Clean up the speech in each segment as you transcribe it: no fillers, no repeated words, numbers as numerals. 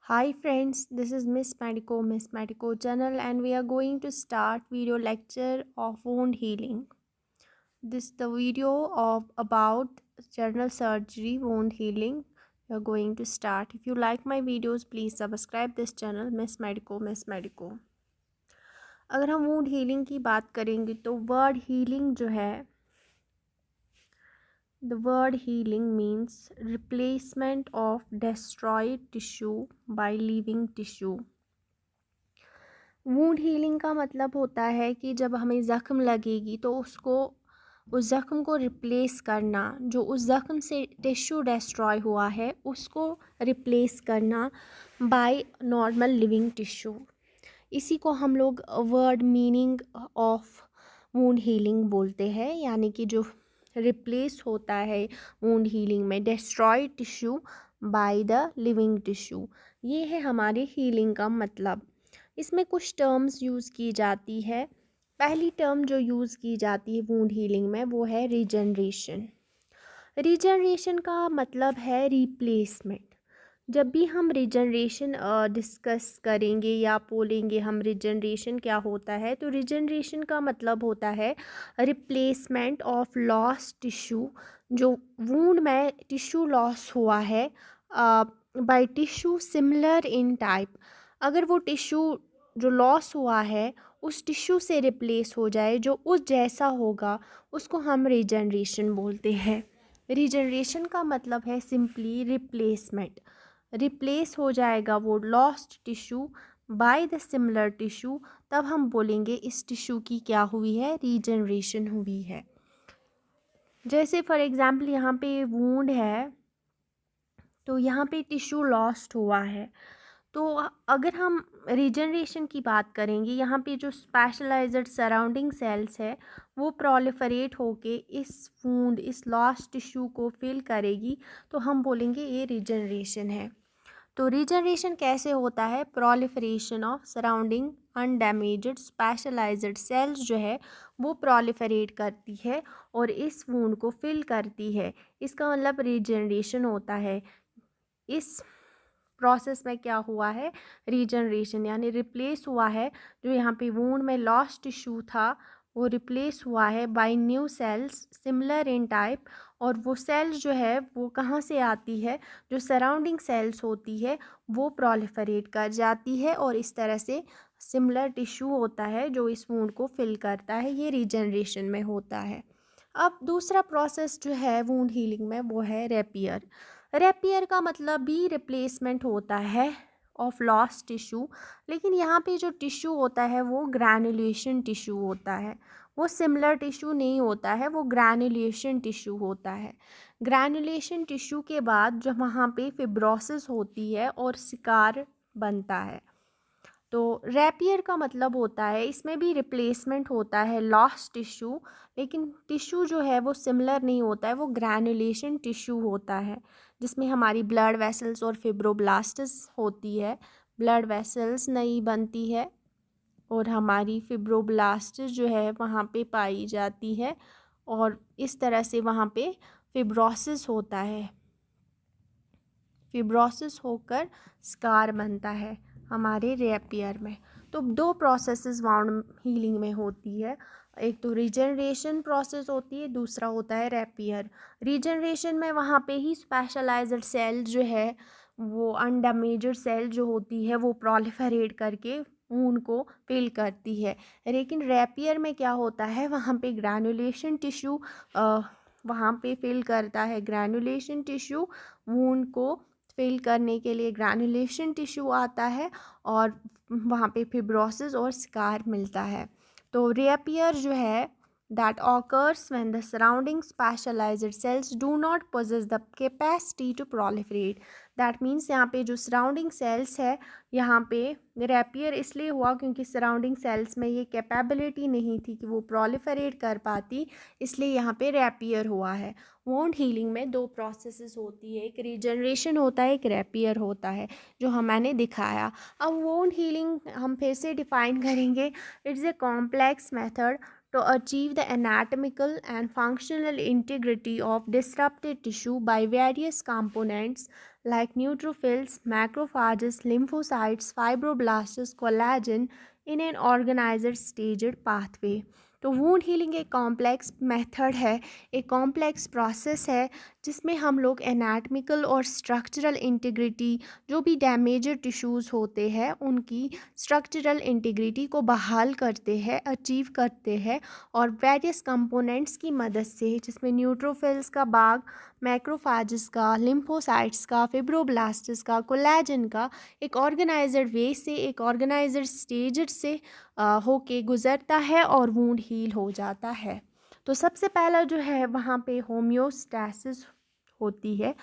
Hi friends, this is Miss Medico channel and we are going to start video lecture of wound healing. This is the video of about general surgery wound healing. We are going to start. If you like my videos, please subscribe this channel Miss Medico. अगर हम wound healing की बात करेंगे तो word healing जो है, the word healing means replacement of destroyed tissue by living tissue. Wound healing का मतलब होता है कि जब हमें ज़ख्म लगेगी तो उस ज़ख्म को रिप्लेस करना, जो उस ज़ख्म से टिश्यू डिस्ट्रॉय हुआ है उसको रिप्लेस करना बाय नॉर्मल लिविंग टिश्यू। इसी को हम लोग word meaning of wound healing बोलते हैं, यानी कि जो रिप्लेस होता है वूंड हीलिंग में destroyed tissue by the living tissue. ये है हमारे हीलिंग का मतलब। इसमें कुछ टर्म्स यूज़ की जाती है। पहली टर्म जो यूज़ की जाती है वूंड हीलिंग में वो है रीजनरेशन। रीजनरेशन का मतलब है रिप्लेसमेंट। जब भी हम रीजनरेशन डिस्कस करेंगे या बोलेंगे हम रीजनरेशन क्या होता है, तो रीजनरेशन का मतलब होता है रिप्लेसमेंट ऑफ लॉस टिश्यू। जो वूंड में टिश्यू लॉस हुआ है by tissue similar in type, अगर वो टिश्यू जो लॉस हुआ है उस टिश्यू से रिप्लेस हो जाए जो उस जैसा होगा, उसको हम रीजनरेशन बोलते हैं। रीजनरेशन का मतलब है सिंपली रिप्लेसमेंट। रिप्लेस हो जाएगा वो lost tissue by the similar tissue, तब हम बोलेंगे इस टिश्यू की क्या हुई है, रीजनरेशन हुई है। जैसे फॉर एग्जांपल यहाँ पे वूंड है तो यहाँ पे टिश्यू लॉस्ट हुआ है, तो अगर हम रीजनरेशन की बात करेंगे, यहाँ पे जो स्पेशलाइज्ड सराउंडिंग सेल्स है वो प्रोलिफरेट होके इस वूंड इस लॉस्ट टिश्यू को फिल करेगी, तो हम बोलेंगे ये रीजनरेशन है। तो रीजनरेशन कैसे होता है, proliferation of surrounding undamaged specialised cells जो है वो प्रोलिफरेट करती है और इस वूंड को फिल करती है, इसका मतलब रीजनरेशन होता है। इस प्रोसेस में क्या हुआ है, रीजनरेशन, यानी रिप्लेस हुआ है जो यहाँ पे वूंड में लॉस्ट टिश्यू था वो रिप्लेस हुआ है by new cells similar in type. और वो सेल्स जो है वो कहाँ से आती है, जो सराउंडिंग सेल्स होती है वो प्रोलिफरेट कर जाती है और इस तरह से सिमिलर टिश्यू होता है जो इस वूंड को फिल करता है, ये रीजनरेशन में होता है। अब दूसरा प्रोसेस जो है वूंड हीलिंग में वो है रेपियर। रेपियर का मतलब भी रिप्लेसमेंट होता है ऑफ लॉस्ट टिश्यू, लेकिन यहाँ पे जो टिश्यू होता है वो ग्रैनुलेशन टिश्यू होता है, वो सिमिलर टिश्यू नहीं होता है, वो ग्रैनुलेशन टिश्यू होता है। ग्रैनुलेशन टिश्यू के बाद जब वहाँ पे फिब्रोसिस होती है और सिकार बनता है, तो रैपियर का मतलब होता है इसमें भी रिप्लेसमेंट होता है लॉस्ट टिश्यू, लेकिन टिश्यू जो है वो सिमिलर नहीं होता है, वो ग्रैनुलेशन टिश्यू होता है जिसमें हमारी ब्लड वेसल्स और फिब्रोब्लास्ट्स होती है। ब्लड वेसल्स नई बनती है और हमारी फिब्रोब्लास्ट जो है वहाँ पे पाई जाती है और इस तरह से वहाँ पे फिब्रोसिस होता है। फिब्रोसिस होकर स्कार बनता है हमारे रेपियर में। तो दो प्रोसेसेस वाउंड हीलिंग में होती है, एक तो रीजनरेशन प्रोसेस होती है, दूसरा होता है रेपियर। रीजनरेशन में वहाँ पे ही स्पेशलाइज्ड सेल जो है वो अनडैमेज्ड सेल जो होती है वो प्रोलिफरेट करके वूंड को फिल करती है, लेकिन रेपियर में क्या होता है वहाँ पे ग्रैनुलेशन टिश्यू वहाँ पे फिल करता है। ग्रैनुलेशन टिश्यू वूंड को फिल करने के लिए ग्रैनुलेशन टिश्यू आता है और वहाँ पे फिब्रोसिस और स्कार मिलता है। तो रेपियर जो है that occurs when the surrounding specialized cells do not possess the capacity to proliferate। that means यहाँ पे जो सराउंडिंग सेल्स है, यहाँ पे रेपियर इसलिए हुआ क्योंकि सराउंडिंग सेल्स में ये कैपेबिलिटी नहीं थी कि वो प्रोलिफरेट कर पाती, इसलिए यहाँ पे रेपियर हुआ है। वोंड हीलिंग में दो प्रोसेसेस होती है, एक रीजनरेशन होता है, एक रेपियर होता है, जो मैंने दिखाया। अब वोंड हीलिंग हम फिर से डिफाइन करेंगे, it's a complex method to achieve the anatomical and functional integrity of disrupted tissue by various components like neutrophils, macrophages, lymphocytes, fibroblasts, collagen in an organizer staged pathway. तो wound healing एक complex method है, एक complex process है जिसमें हम लोग anatomical और structural integrity, जो भी डैमेज्ड टिश्यूज़ होते हैं उनकी स्ट्रक्चरल इंटीग्रिटी को बहाल करते हैं, अचीव करते हैं, और वेरियस कंपोनेंट्स की मदद से, जिसमें न्यूट्रोफिल्स का बाग, मैक्रोफाजेस का, लिम्फोसाइट्स का, फिब्रोब्लास्ट्स का, कोलेजन का, एक ऑर्गेनाइज्ड वे से, एक ऑर्गेनाइज्ड स्टेज से होके गुज़रता है और वूंड हील हो जाता है। तो सबसे पहला जो है वहाँ पे होम्योस्टैसिस होती है,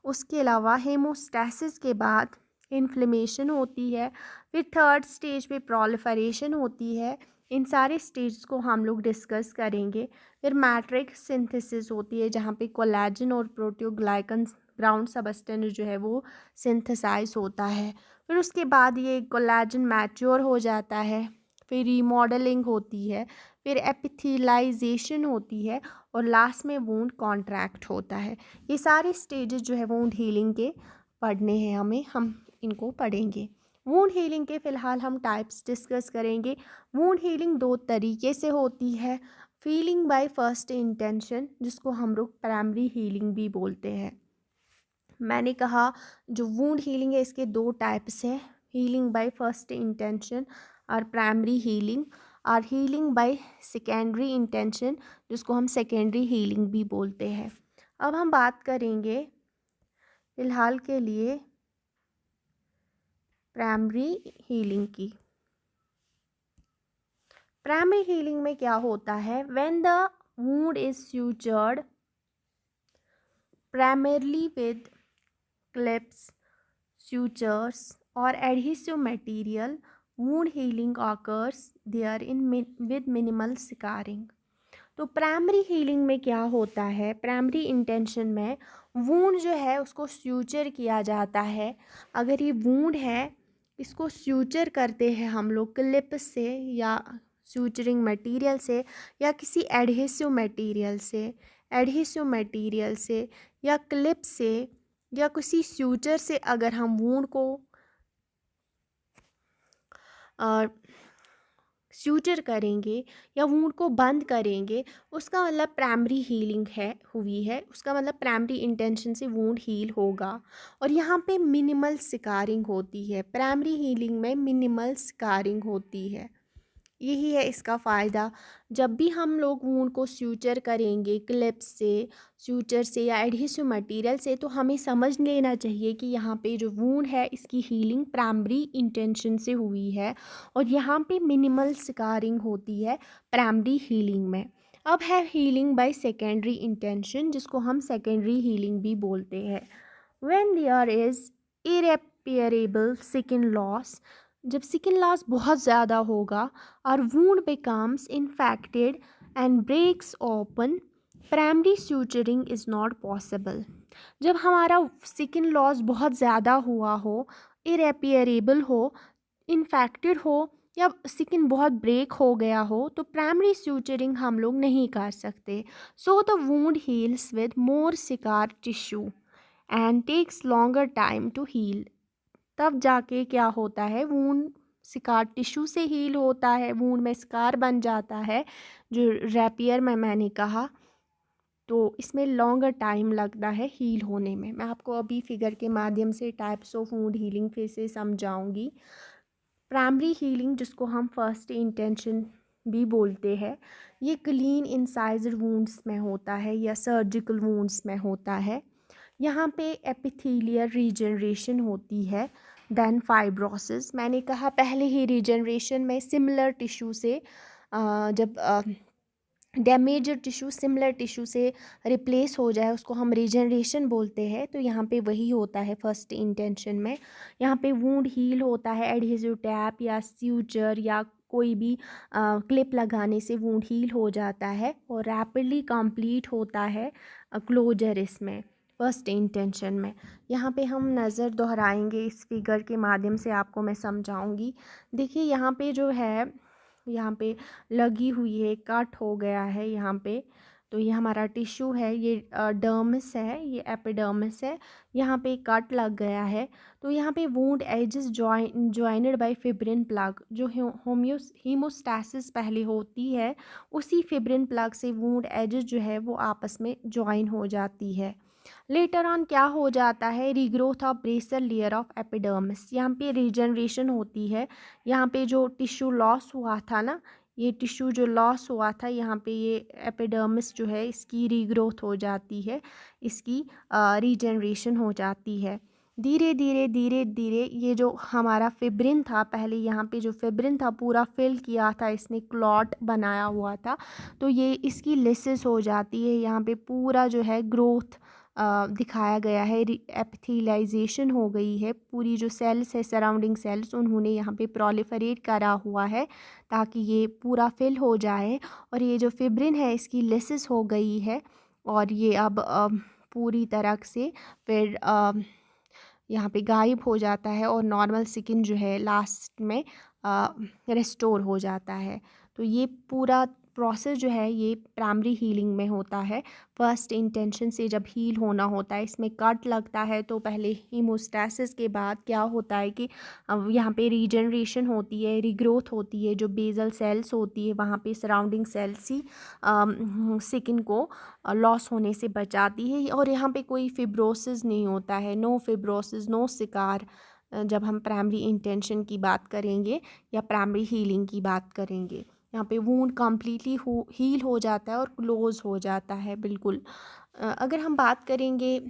उसके अलावा हेमोस्टैसिस के बाद इन्फ्लेमेशन होती है, फिर थर्ड स्टेज पे प्रोलिफरेशन होती है। इन सारे स्टेज को हम लोग डिस्कस करेंगे। फिर मैट्रिक्स सिंथेसिस होती है जहाँ पे कोलेजन और प्रोटियोग्लाइकन ग्राउंड सबस्टेंस जो है वो सिंथेसाइज होता है। फिर उसके बाद ये कोलेजन मैच्योर हो जाता है, फिर रीमॉडलिंग होती है, फिर एपिथेलाइजेशन होती है, और लास्ट में वूंड कॉन्ट्रैक्ट होता है। ये सारे स्टेजेस जो है वूंड हीलिंग के पढ़ने हैं हमें, हम इनको पढ़ेंगे। वूंड हीलिंग के फ़िलहाल हम टाइप्स डिस्कस करेंगे। वूंड हीलिंग दो तरीके से होती है। फीलिंग बाय फर्स्ट इंटेंशन, जिसको हम लोग प्राइमरी हीलिंग भी बोलते हैं। मैंने कहा जो वूंड हीलिंग है इसके दो टाइप्स हैं, हीलिंग बाय फर्स्ट इंटेंशन और प्राइमरी हीलिंग, और हीलिंग बाय सेकेंडरी इंटेंशन, जिसको हम सेकेंडरी हीलिंग भी बोलते हैं। अब हम बात करेंगे फ़िलहाल के लिए प्राइमरी हीलिंग की। प्राइमरी हीलिंग में क्या होता है? When the wound is sutured primarily with clips, sutures or adhesive material, wound healing occurs there with minimal scarring. तो प्राइमरी हीलिंग में क्या होता है? प्राइमरी इंटेंशन में वूंड जो है उसको स्यूचर किया जाता है। अगर ये वूंड है इसको स्यूचर करते हैं हम लोग क्लिप से या स्यूचरिंग मटेरियल से या किसी एडहेसिव मटेरियल से या क्लिप से या किसी स्यूचर से अगर हम वूंड को स्यूचर करेंगे या वूंड को बंद करेंगे, उसका मतलब प्राइमरी हीलिंग हुई है, उसका मतलब प्राइमरी इंटेंशन से वूंड हील होगा। और यहाँ पे मिनिमल स्कारिंग होती है, प्राइमरी हीलिंग में मिनिमल स्कारिंग होती है। यही है इसका फ़ायदा। जब भी हम लोग वूंड को स्यूचर करेंगे क्लिप से, स्यूचर से या एडहेसिव मटेरियल से, तो हमें समझ लेना चाहिए कि यहाँ पे जो वूंड है इसकी हीलिंग प्राइमरी इंटेंशन से हुई है और यहाँ पे मिनिमल स्कारिंग होती है प्राइमरी हीलिंग में। अब है हीलिंग बाय सेकेंडरी इंटेंशन, जिसको हम सेकेंडरी हीलिंग भी बोलते हैं। When there is irreparable skin loss, जब स्किन लॉस बहुत ज़्यादा होगा और wound becomes infected and breaks open, primary suturing is not possible. जब हमारा स्किन लॉस बहुत ज़्यादा हुआ हो, इरेपरेबल हो, इन्फेक्टेड हो या स्किन बहुत ब्रेक हो गया हो, तो प्राइमरी स्यूचरिंग हम लोग नहीं कर सकते। So the wound heals with more scar tissue and takes longer time to heal. तब जाके क्या होता है, वूंड स्कार टिश्यू से हील होता है, वूंड में स्कार बन जाता है जो रैपियर में मैंने कहा, तो इसमें लॉन्गर टाइम लगता है हील होने में। मैं आपको अभी फिगर के माध्यम से टाइप्स ऑफ वूंड हीलिंग फिर से समझाऊंगी। प्राइमरी हीलिंग, जिसको हम फर्स्ट इंटेंशन भी बोलते हैं, ये क्लीन इंसाइजर वूंड्स में होता है या सर्जिकल वूंड्स में होता है। यहाँ पे एपिथेलियल रीजनरेशन होती है, देन फाइब्रोसिस। मैंने कहा पहले ही रीजनरेशन में सिमिलर टिश्यू से जब डैमेज्ड टिश्यू सिमिलर टिश्यू से रिप्लेस हो जाए उसको हम रीजनरेशन बोलते हैं। तो यहाँ पे वही होता है फर्स्ट इंटेंशन में। यहाँ पे वूंड हील होता है एडहेसिव टैप या स्यूचर या कोई भी क्लिप लगाने से वूंड हील हो जाता है और रैपिडली कंप्लीट होता है क्लोजर इसमें फर्स्ट इंटेंशन में। यहाँ पे हम नज़र दोहराएंगे, इस फिगर के माध्यम से आपको मैं समझाऊंगी। देखिए यहाँ पे जो है, यहाँ पे लगी हुई है, कट हो गया है यहाँ पे, तो ये हमारा टिश्यू है, ये डर्मिस है, ये एपिडर्मिस है, यहाँ पे कट लग गया है। तो यहाँ पे wound edges joined by fibrin plug, जो हीमोस्टैसिस पहले होती है उसी फिब्रिन प्लग से वुंड एजेस जो है वो आपस में ज्वाइन हो जाती है। लेटर ऑन क्या हो जाता है, regrowth of basal layer of epidermis, यहाँ पे रीजनरेशन होती है। यहाँ पे जो टिश्यू लॉस हुआ था ना, ये टिश्यू जो लॉस हुआ था, यहाँ पे ये एपिडर्मिस जो है इसकी रीग्रोथ हो जाती है, इसकी रीजनरेशन हो जाती है। धीरे धीरे धीरे धीरे ये जो हमारा फिब्रिन था, पहले यहाँ पे जो फिब्रिन था पूरा फिल किया था, इसने क्लॉट बनाया हुआ था, तो ये इसकी लिसिस हो जाती है। यहाँ पे पूरा जो है ग्रोथ दिखाया गया है, एपिथेलाइजेशन हो गई है, पूरी जो सेल्स है सराउंडिंग सेल्स उन्होंने यहाँ पे प्रोलिफरेट करा हुआ है ताकि ये पूरा फिल हो जाए। और ये जो फिब्रिन है इसकी लिसिस हो गई है और ये अब पूरी तरह से फिर यहाँ पे गायब हो जाता है और नॉर्मल स्किन जो है लास्ट में रिस्टोर हो जाता है। तो ये पूरा प्रोसेस जो है ये प्राइमरी हीलिंग में होता है। फर्स्ट इंटेंशन से जब हील होना होता है, इसमें कट लगता है तो पहले हीमोस्टैसिस के बाद क्या होता है कि यहाँ पे रीजनरेशन होती है, रीग्रोथ होती है, जो बेसल सेल्स होती है वहाँ पे सराउंडिंग सेल्स ही स्किन को लॉस होने से बचाती है। और यहाँ पे कोई फिब्रोसिस नहीं होता है, नो फिब्रोसिस, नो सिकार, जब हम प्राइमरी इंटेंशन की बात करेंगे या प्राइमरी हीलिंग की बात करेंगे। यहाँ पे वूंड कम्प्लीटली हील हो जाता है और क्लोज हो जाता है बिल्कुल। अगर हम बात करेंगे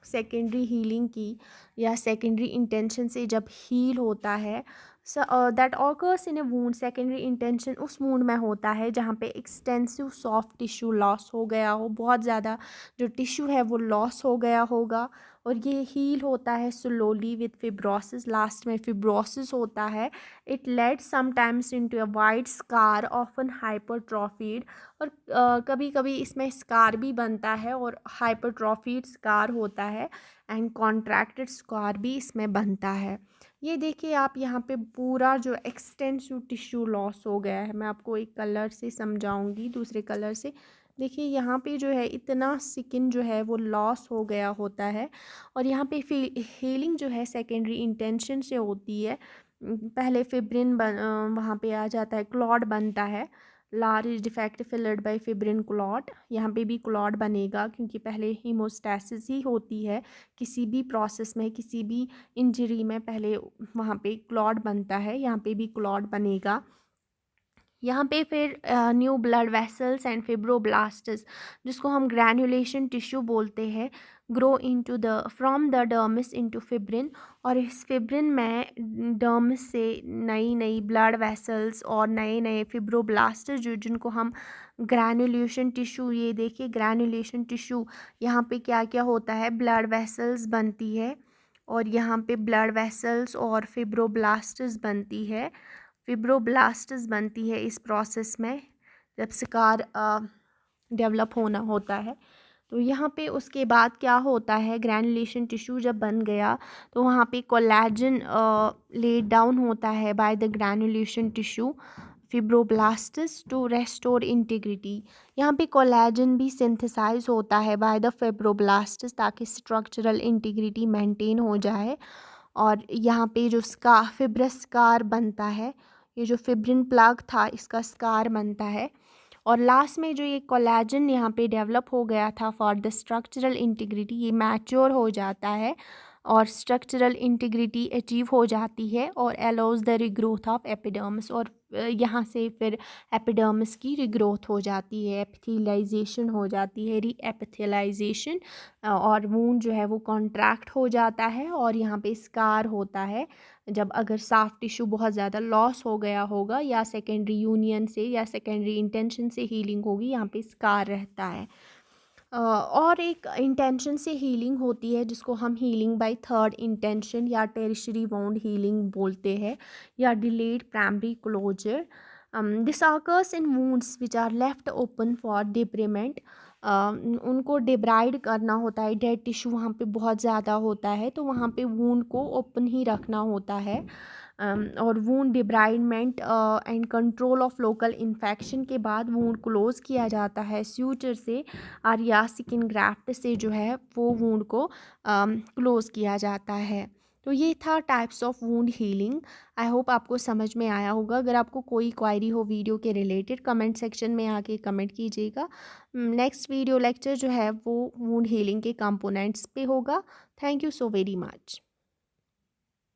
सेकेंडरी हीलिंग की या सेकेंडरी इंटेंशन से जब हील होता है, that occurs in A wound, secondary intention उस वूंड में होता है जहाँ पे एक्सटेंसिव सॉफ्ट टिश्यू लॉस हो गया हो, बहुत ज़्यादा जो टिश्यू है वो लॉस हो गया होगा और ये हील होता है स्लोली विद फिब्रोसिस, लास्ट में फिब्रोसिस होता है। It led sometimes into a wide scar often hypertrophied, और कभी कभी इसमें स्कार भी बनता है और हाइपरट्रॉफीड स्कार होता है एंड कॉन्ट्रैक्टेड स्कार भी इसमें बनता है। ये देखिए आप यहाँ पे पूरा जो एक्सटेंसिव टिश्यू लॉस हो गया है, मैं आपको एक कलर से समझाऊंगी, दूसरे कलर से देखिए यहाँ पे जो है इतना स्किन जो है वो लॉस हो गया होता है। और यहाँ पे हीलिंग जो है सेकेंडरी इंटेंशन से होती है। पहले फिब्रिन वहाँ पे आ जाता है, क्लॉट बनता है, large defect filled by fibrin clot, यहाँ पे भी क्लॉट बनेगा क्योंकि पहले हीमोस्टैसिस ही होती है किसी भी प्रोसेस में, किसी भी इंजरी में पहले वहाँ पे क्लॉट बनता है, यहाँ पे भी क्लॉट बनेगा। यहाँ पे फिर न्यू ब्लड वेसल्स एंड फिब्रोब्लास्ट्स, जिसको हम ग्रैनुलेशन टिश्यू बोलते हैं, grow into the from the dermis into fibrin, और इस फिब्रिन में डर्मिस से नई नई ब्लड वेसल्स और नए नए फिब्रोब्लास्ट्स जो जिनको हम ग्रैनुलेशन टिश्यू, ये देखिए ग्रैनुलेशन टिश्यू, यहाँ पे क्या क्या होता है, ब्लड वेसल्स बनती है और यहाँ पे ब्लड वेसल्स और फिब्रोब्लास्ट्स बनती है, फिब्रोब्लास्ट्स बनती है इस प्रोसेस में जब स्कार डेवलप होना होता है। तो यहाँ पे उसके बाद क्या होता है, ग्रैनुलेशन टिश्यू जब बन गया तो वहाँ पे कोलेजन लेड डाउन होता है by the granulation tissue fibroblasts to restore integrity. यहाँ पे कोलेजन भी सिंथेसाइज होता है बाय द फिब्रोब्लास्ट्स ताकि स्ट्रक्चरल इंटीग्रिटी मेंटेन हो जाए। और यहाँ पे जो फिब्रस स्कार बनता है, ये जो फिब्रिन प्लग था इसका स्कार बनता है। और लास्ट में जो ये कोलेजन यहाँ पे डेवलप हो गया था फॉर द स्ट्रक्चरल इंटीग्रिटी, ये मैच्योर हो जाता है और स्ट्रक्चरल इंटीग्रिटी अचीव हो जाती है और allows the regrowth of epidermis, और यहाँ से फिर एपिडर्मिस की रिग्रोथ हो जाती है, एपिथेलाइजेशन हो जाती है, री एपिथेलाइजेशन, और वूंड जो है वो कॉन्ट्रैक्ट हो जाता है और यहाँ पे स्कार होता है जब अगर सॉफ्ट टिश्यू बहुत ज़्यादा लॉस हो गया होगा या सेकेंडरी यूनियन से या सेकेंडरी इंटेंशन से हीलिंग होगी, यहाँ पे स्कार रहता है। और एक इंटेंशन से हीलिंग होती है जिसको हम हीलिंग बाय थर्ड इंटेंशन या टेरिशरी वाउंड हीलिंग बोलते हैं या delayed primary closure. This occurs in wounds which are left open for debridement, उनको डिब्राइड करना होता है, डेड टिश्यू वहाँ पे बहुत ज़्यादा होता है तो वहाँ पे वूंड को ओपन ही रखना होता है। और wound debridement and control of local infection के बाद वूंड क्लोज़ किया जाता है स्यूचर से और या स्किन ग्राफ्ट से जो है वो वूंड को क्लोज़ किया जाता है। तो ये था types of wound healing. I hope आपको समझ में आया होगा। अगर आपको कोई क्वायरी हो वीडियो के रिलेटेड कमेंट सेक्शन में आके कमेंट कीजिएगा। नेक्स्ट वीडियो लेक्चर जो है वो वूंड हीलिंग के कंपोनेंट्स पे होगा। Thank you so very much.